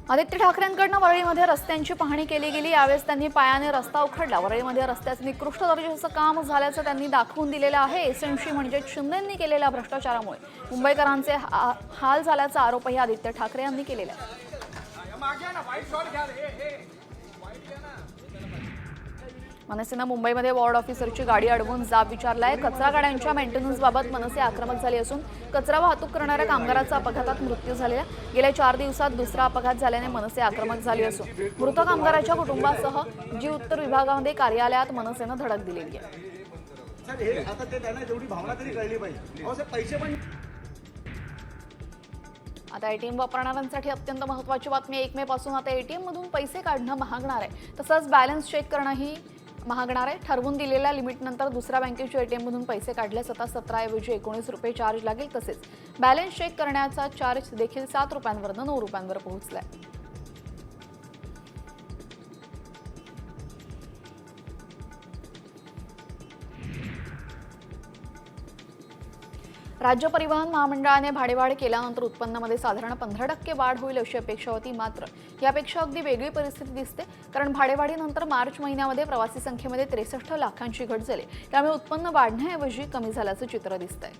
आदित्य ठाकरेंकडून वरळीमध्ये रस्त्यांची पाहणी केली गेली। यावेळेस त्यांनी पायाने रस्ता उखडला। वरळीमध्ये रस्त्याचे निकृष्ट दर्जाचं काम झाल्याचं त्यांनी दाखवून दिलेलं आहे। एसएमसी म्हणजे शिंदेंनी केलेल्या भ्रष्टाचारामुळे मुंबईकरांचे हाल झाल्याचा आरोपही आदित्य ठाकरे यांनी केलेला आहे। मनसेनं मुंबईमध्ये वॉर्ड ऑफिसरची गाडी अडवून जाब विचारलाय। कचरा गाड्यांच्या मेंटेनन्सबाबत मनसे आक्रमक झाली असून कचरा वाहतूक करणाऱ्या कामगाराचा अपघातात मृत्यू झालेला। गेल्या 4 दिवसात दुसरा अपघात झाल्याने मनसे आक्रमक झाली असून मृत कामगाराच्या कुटुंबासह जी उत्तर विभागामध्ये कार्यालयात मनसेनं धडक दिलेली आहे। आता एटीएम वापरणाऱ्यांसाठी अत्यंत महत्त्वाची बातमी। 1 मे पासून आता एटीएम मधून पैसे काढणं महागणार आहे। तसंच बॅलन्स चेक करणंही महागणार आहे। ठरवून दिलेल्या लिमिटनंतर दुसऱ्या बँकेच्या एटीएम मधून पैसे काढल्यास आता 17 ऐवजी 19 रुपये चार्ज लागेल। तसेच बॅलन्स चेक करण्याचा चार्ज देखील 7 रुपयांवरून 9 रुपयांवर पोहोचलाय। राज्य परिवहन महामंडळाने भाडेवाढ केल्यानंतर उत्पन्नामध्ये साधारण 15% वाढ होईल अशी अपेक्षा होती। मात्र यापेक्षा अगदी वेगळी परिस्थिती दिसते, कारण भाडेवाढीनंतर मार्च महिन्यामध्ये प्रवासी संख्येमध्ये 63 लाखांची घट झाली। त्यामुळे उत्पन्न वाढण्याऐवजी कमी झाल्याचं चित्र दिसतंय।